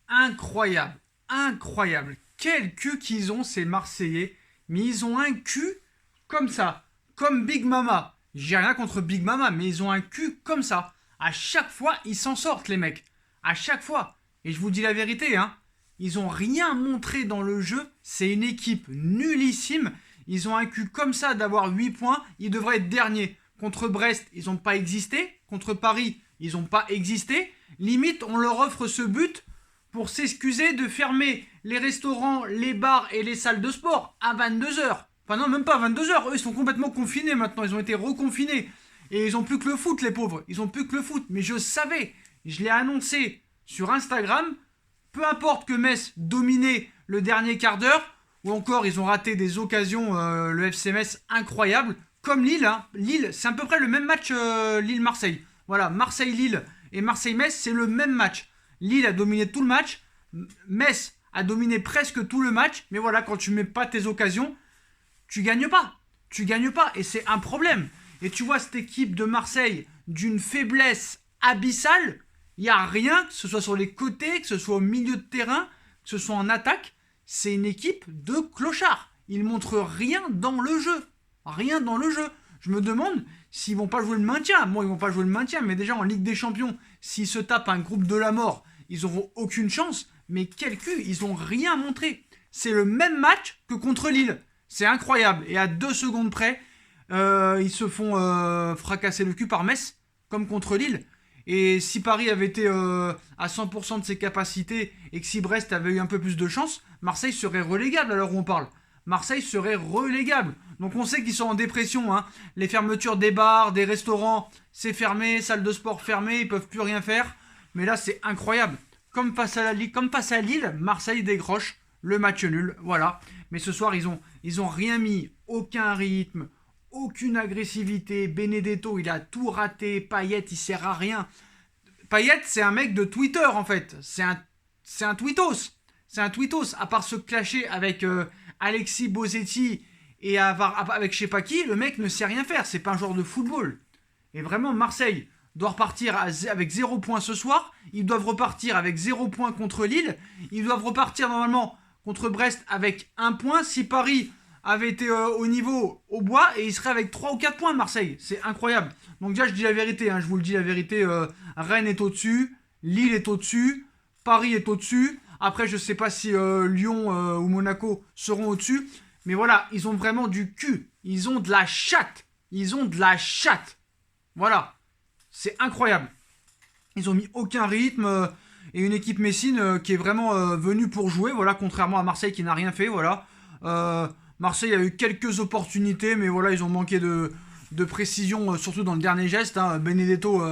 Incroyable, incroyable. Quel cul qu'ils ont ces Marseillais. Mais ils ont un cul comme ça, comme Big Mama. J'ai rien contre Big Mama, mais ils ont un cul comme ça. À chaque fois, ils s'en sortent les mecs. À chaque fois. Et je vous dis la vérité, hein. Ils ont rien montré dans le jeu. C'est une équipe nullissime. Ils ont un cul comme ça d'avoir 8 points. Ils devraient être derniers. Contre Brest, ils n'ont pas existé. Contre Paris, ils n'ont pas existé. Limite, on leur offre ce but pour s'excuser de fermer les restaurants, les bars et les salles de sport à 22 h. Enfin non, même pas 22 h. Eux, ils sont complètement confinés maintenant. Ils ont été reconfinés. Et ils ont plus que le foot, les pauvres. Ils ont plus que le foot. Mais je savais. Je l'ai annoncé sur Instagram. Peu importe que Metz dominait le dernier quart d'heure, ou encore ils ont raté des occasions, le FC Metz incroyable, comme Lille. Hein. Lille, c'est à peu près le même match Lille-Marseille. Voilà, Marseille-Lille et Marseille-Metz, c'est le même match. Lille a dominé tout le match, Metz a dominé presque tout le match, mais voilà, quand tu mets pas tes occasions, tu gagnes pas. Tu gagnes pas, et c'est un problème. Et tu vois cette équipe de Marseille d'une faiblesse abyssale. Il n'y a rien, que ce soit sur les côtés, que ce soit au milieu de terrain, que ce soit en attaque. C'est une équipe de clochards. Ils montrent rien dans le jeu. Rien dans le jeu. Je me demande s'ils vont pas jouer le maintien. Bon, ils vont pas jouer le maintien, mais déjà en Ligue des Champions, s'ils se tapent un groupe de la mort, ils auront aucune chance. Mais quel cul, ils ont rien montré. C'est le même match que contre Lille. C'est incroyable. Et à 2 secondes près, ils se font fracasser le cul par Metz, comme contre Lille. Et si Paris avait été à 100% de ses capacités et que si Brest avait eu un peu plus de chance, Marseille serait relégable à l'heure où on parle. Marseille serait relégable. Donc on sait qu'ils sont en dépression. Hein. Les fermetures des bars, des restaurants, c'est fermé, salles de sport fermées, ils peuvent plus rien faire. Mais là c'est incroyable. Comme face à Lille, Marseille décroche le match nul. Voilà. Mais ce soir ils ont rien mis, aucun rythme, aucune agressivité. Benedetto, il a tout raté. Payet, il sert à rien. Payet, c'est un mec de Twitter, en fait. C'est un tweetos. C'est un tweetos. À part se clasher avec Alexis Bosetti et avec je sais pas qui, le mec ne sait rien faire. C'est pas un joueur de football. Et vraiment, Marseille doit repartir avec 0 points ce soir. Ils doivent repartir avec 0 points contre Lille. Ils doivent repartir normalement contre Brest avec 1 point. Si Paris avait été au niveau au bois, et il serait avec 3 ou 4 points Marseille. C'est incroyable. Donc déjà je dis la vérité, hein, je vous le dis la vérité, Rennes est au-dessus, Lille est au-dessus, Paris est au-dessus. Après je sais pas si Lyon ou Monaco seront au-dessus, mais voilà, ils ont vraiment du cul, ils ont de la chatte, ils ont de la chatte. Voilà, c'est incroyable. Ils ont mis aucun rythme et une équipe messine qui est vraiment venue pour jouer, voilà, contrairement à Marseille qui n'a rien fait, voilà. Marseille a eu quelques opportunités, mais voilà, ils ont manqué de précision, surtout dans le dernier geste. Hein. Benedetto,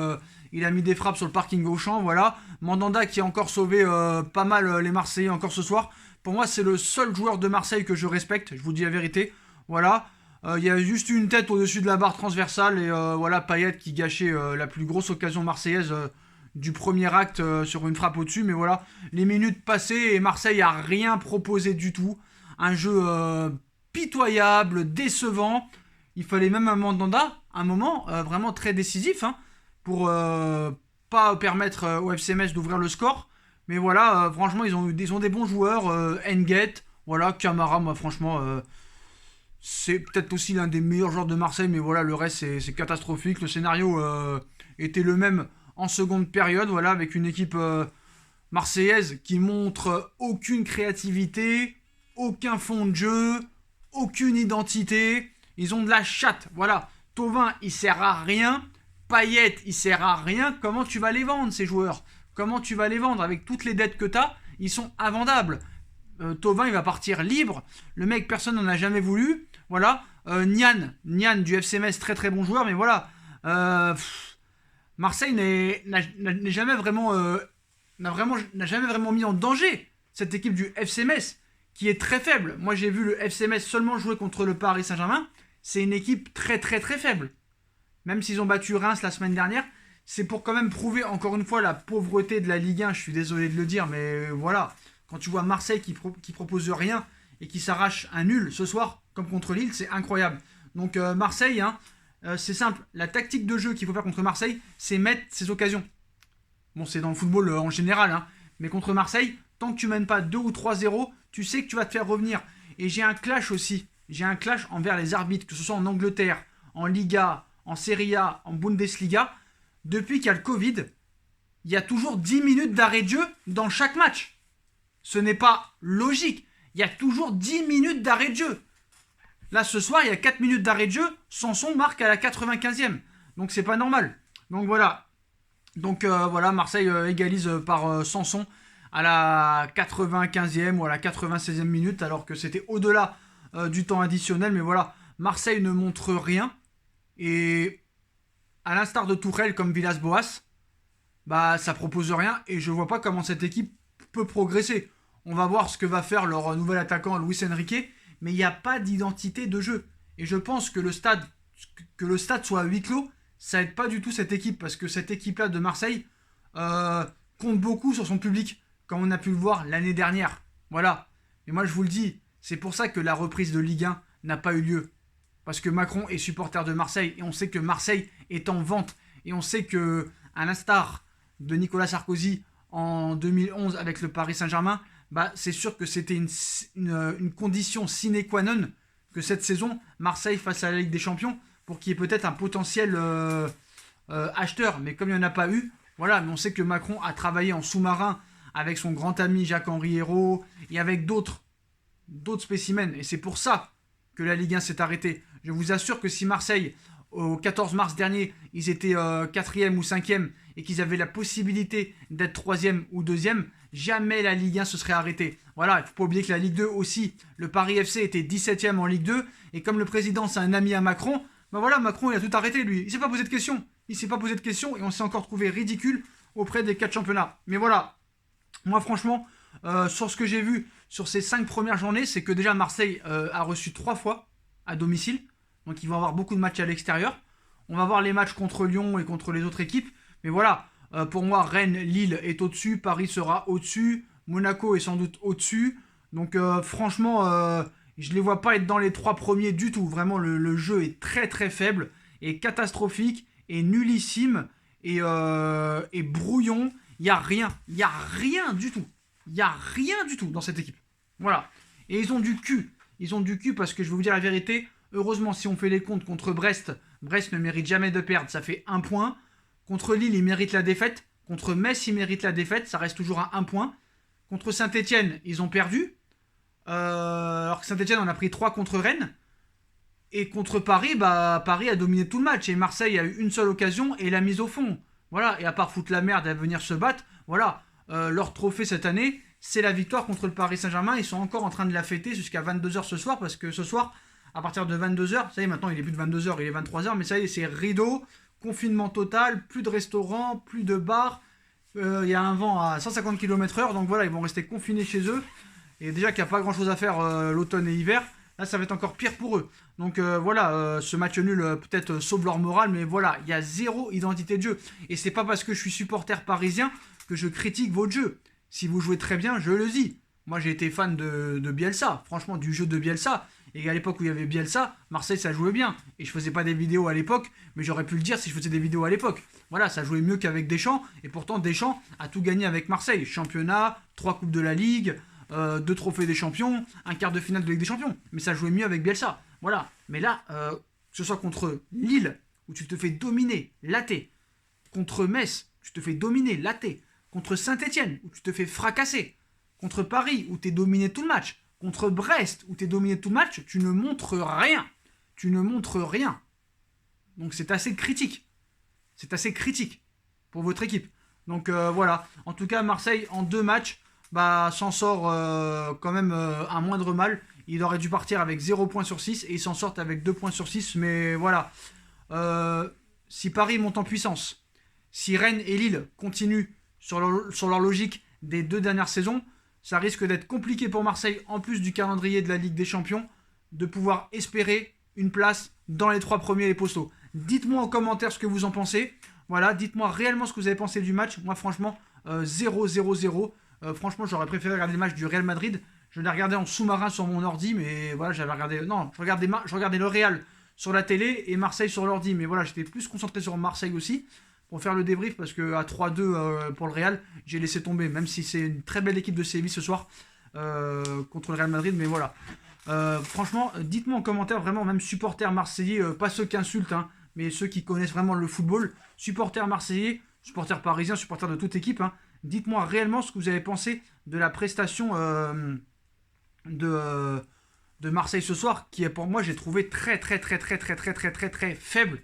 il a mis des frappes sur le parking Auchan, voilà. Mandanda qui a encore sauvé pas mal les Marseillais encore ce soir. Pour moi, c'est le seul joueur de Marseille que je respecte, je vous dis la vérité. Voilà. Il y a juste une tête au-dessus de la barre transversale et voilà, Payet qui gâchait la plus grosse occasion marseillaise du premier acte sur une frappe au-dessus. Mais voilà, les minutes passées et Marseille a rien proposé du tout. Un jeu pitoyable, décevant. Il fallait même un moment vraiment très décisif hein, pour pas permettre au FC Metz d'ouvrir le score. Mais voilà, franchement, ils ont des bons joueurs. Nguet, voilà, Camara, moi franchement, c'est peut-être aussi l'un des meilleurs joueurs de Marseille, mais voilà, le reste c'est catastrophique. Le scénario était le même en seconde période, voilà, avec une équipe marseillaise qui montre aucune créativité, aucun fond de jeu, aucune identité. Ils ont de la chatte. Voilà. Thauvin, il sert à rien. Payet, il sert à rien. Comment tu vas les vendre, ces joueurs? Comment tu vas les vendre? Avec toutes les dettes que tu as, ils sont invendables. Thauvin, il va partir libre. Le mec, personne n'en a jamais voulu. Voilà. Nian du FC Metz, très très bon joueur. Mais voilà. Marseille n'a jamais vraiment, n'a jamais vraiment mis en danger cette équipe du FC Metz, qui est très faible. Moi, j'ai vu le FC Metz seulement jouer contre le Paris Saint-Germain. C'est une équipe très très très faible. Même s'ils ont battu Reims la semaine dernière, c'est pour quand même prouver encore une fois la pauvreté de la Ligue 1. Je suis désolé de le dire, mais voilà. Quand tu vois Marseille qui propose rien et qui s'arrache un nul ce soir, comme contre Lille, c'est incroyable. Donc Marseille, hein, c'est simple. La tactique de jeu qu'il faut faire contre Marseille, c'est mettre ses occasions. Bon, c'est dans le football en général, hein, mais contre Marseille, Tant que tu mènes pas 2 ou 3-0, tu sais que tu vas te faire revenir. Et j'ai un clash aussi. J'ai un clash envers les arbitres, que ce soit en Angleterre, en Liga, en Serie A, en Bundesliga. Depuis qu'il y a le Covid, il y a toujours 10 minutes d'arrêt de jeu dans chaque match. Ce n'est pas logique. Il y a toujours 10 minutes d'arrêt de jeu. Là, ce soir, il y a 4 minutes d'arrêt de jeu. Sanson marque à la 95e. Donc, c'est pas normal. Donc, voilà. Donc, voilà, Marseille égalise par Sanson à la 95e ou à la 96e minute, alors que c'était au-delà du temps additionnel. Mais voilà, Marseille ne montre rien. Et à l'instar de Tourelle comme Villas-Boas, bah, ça propose rien. Et je vois pas comment cette équipe peut progresser. On va voir ce que va faire leur nouvel attaquant Luis Enrique, mais il n'y a pas d'identité de jeu. Et je pense que le stade soit à huis clos, ça aide pas du tout cette équipe, parce que cette équipe-là de Marseille compte beaucoup sur son public, comme on a pu le voir l'année dernière. Voilà. Et moi je vous le dis, c'est pour ça que la reprise de Ligue 1 n'a pas eu lieu. Parce que Macron est supporter de Marseille, et on sait que Marseille est en vente. Et on sait que, à l'instar de Nicolas Sarkozy en 2011 avec le Paris Saint-Germain, bah, c'est sûr que c'était une condition sine qua non que cette saison, Marseille fasse à la Ligue des Champions pour qu'il y ait peut-être un potentiel acheteur. Mais comme il n'y en a pas eu, voilà, mais on sait que Macron a travaillé en sous-marin avec son grand ami Jacques-Henri Hérault et avec d'autres spécimens. Et c'est pour ça que la Ligue 1 s'est arrêtée. Je vous assure que si Marseille, au 14 mars dernier, ils étaient 4e ou 5e et qu'ils avaient la possibilité d'être 3e ou 2e, jamais la Ligue 1 se serait arrêtée. Voilà, il ne faut pas oublier que la Ligue 2 aussi, le Paris FC était 17e en Ligue 2, et comme le président c'est un ami à Macron, ben voilà, Macron il a tout arrêté lui. Il ne s'est pas posé de questions. Et on s'est encore trouvé ridicule auprès des 4 championnats. Mais voilà, moi franchement, sur ce que j'ai vu sur ces 5 premières journées, c'est que déjà Marseille a reçu 3 fois à domicile, donc ils vont avoir beaucoup de matchs à l'extérieur. On va voir les matchs contre Lyon et contre les autres équipes, mais voilà. Pour moi, Rennes, Lille est au-dessus, Paris sera au-dessus, Monaco est sans doute au-dessus. Donc franchement, je ne les vois pas être dans les 3 premiers du tout. Vraiment, le jeu est très très faible, et catastrophique, et nullissime, et brouillon. Il n'y a rien du tout. Il n'y a rien du tout dans cette équipe. Voilà. Et ils ont du cul. Parce que je vais vous dire la vérité, heureusement si on fait les comptes contre Brest ne mérite jamais de perdre, ça fait 1 point. Contre Lille, il mérite la défaite. Contre Metz, il mérite la défaite. Ça reste toujours à 1 point. Contre Saint-Etienne, ils ont perdu. Alors que Saint-Etienne en a pris 3 contre Rennes. Et contre Paris, bah, Paris a dominé tout le match. Et Marseille a eu une seule occasion et l'a mise au fond. Voilà. Et à part foutre la merde et venir se battre, voilà. Leur trophée cette année, c'est la victoire contre le Paris Saint-Germain. Ils sont encore en train de la fêter jusqu'à 22h ce soir. Parce que ce soir, à partir de 22h, ça y est, maintenant il est plus de 22h, il est 23h. Mais ça y est, c'est rideau. Confinement total, plus de restaurants, plus de bars. Il y a un vent à 150 km/h, donc voilà, ils vont rester confinés chez eux. Et déjà qu'il n'y a pas grand chose à faire l'automne et l'hiver, là ça va être encore pire pour eux. Donc voilà, ce match nul peut-être sauve leur morale, mais voilà, il y a zéro identité de jeu. Et c'est pas parce que je suis supporter parisien que je critique votre jeu. Si vous jouez très bien, je le dis. Moi j'ai été fan de Bielsa, franchement du jeu de Bielsa. Et à l'époque où il y avait Bielsa, Marseille ça jouait bien. Et je faisais pas des vidéos à l'époque, mais j'aurais pu le dire si je faisais des vidéos à l'époque. Voilà, ça jouait mieux qu'avec Deschamps. Et pourtant Deschamps a tout gagné avec Marseille. Championnat, 3 coupes de la Ligue, 2 trophées des champions, un quart de finale de Ligue des Champions. Mais ça jouait mieux avec Bielsa. Voilà. Mais là, que ce soit contre Lille, où tu te fais dominer, latter. Contre Metz, tu te fais dominer, latter. Contre Saint-Etienne, où tu te fais fracasser. Contre Paris, où tu es dominé tout le match. Contre Brest, où tu es dominé tout le match, tu ne montres rien. Tu ne montres rien. Donc c'est assez critique. C'est assez critique pour votre équipe. Donc voilà. En tout cas, Marseille, en 2 matchs, bah, s'en sort quand même un moindre mal. Il aurait dû partir avec 0 points sur 6 et ils s'en sortent avec 2 points sur 6. Mais voilà. Si Paris monte en puissance, si Rennes et Lille continuent sur leur logique des 2 dernières saisons, ça risque d'être compliqué pour Marseille, en plus du calendrier de la Ligue des Champions, de pouvoir espérer une place dans les 3 premiers les postaux. Dites-moi en commentaire ce que vous en pensez. Voilà, dites-moi réellement ce que vous avez pensé du match. Moi, franchement, 0-0-0. Franchement, j'aurais préféré regarder le match du Real Madrid. Je l'ai regardé en sous-marin sur mon ordi, mais voilà, j'avais regardé... Non, je regardais le Real sur la télé et Marseille sur l'ordi. Mais voilà, j'étais plus concentré sur Marseille aussi. pour faire le débrief parce que à 3-2 pour le Real, j'ai laissé tomber, même si c'est une très belle équipe de Séville ce soir contre le Real Madrid, mais voilà. Franchement, dites-moi en commentaire, vraiment, même supporters marseillais, pas ceux qui insultent, hein, mais ceux qui connaissent vraiment le football, supporters marseillais, supporters parisiens, supporters de toute équipe, hein, dites-moi réellement ce que vous avez pensé de la prestation de, de Marseille ce soir, qui est pour moi, j'ai trouvé très faible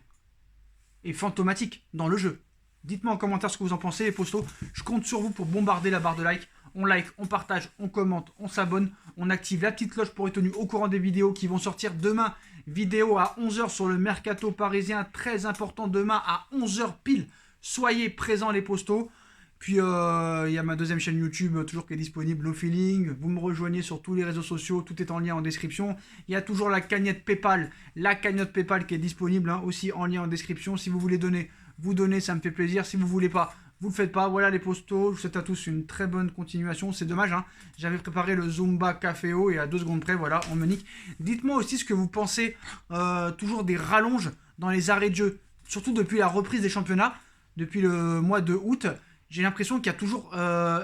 et fantomatique dans le jeu. Dites-moi en commentaire ce que vous en pensez, les postos. Je compte sur vous pour bombarder la barre de like. On like, on partage, on commente, on s'abonne, on active la petite cloche pour être tenu au courant des vidéos qui vont sortir demain. Vidéo à 11 h sur le mercato parisien, très important demain à 11 h pile. Soyez présents les postos. Puis il y a ma deuxième chaîne YouTube toujours qui est disponible, No Feeling. Vous me rejoignez sur tous les réseaux sociaux, tout est en lien en description. Il y a toujours la cagnotte PayPal, qui est disponible aussi en lien en description. Si vous voulez donner, vous donnez, ça me fait plaisir. Si vous voulez pas, vous le faites pas. Voilà les postos. Je vous souhaite à tous une très bonne continuation. C'est dommage, hein. J'avais préparé le Zumba Caféo et à 2 secondes près, voilà, on me nique. Dites-moi aussi ce que vous pensez toujours des rallonges dans les arrêts de jeu, surtout depuis la reprise des championnats, depuis le mois de août. J'ai l'impression qu'il y a toujours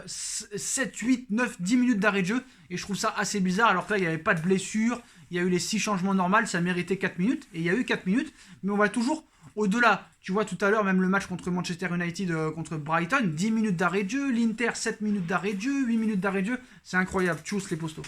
7, 8, 9, 10 minutes d'arrêt de jeu. Et je trouve ça assez bizarre. Alors que là, il n'y avait pas de blessure. Il y a eu les 6 changements normaux. Ça méritait 4 minutes. Et il y a eu 4 minutes. Mais on va toujours au-delà. Tu vois, tout à l'heure, même le match contre Manchester United, contre Brighton. 10 minutes d'arrêt de jeu. L'Inter, 7 minutes d'arrêt de jeu. 8 minutes d'arrêt de jeu. C'est incroyable. Tchuss les postos.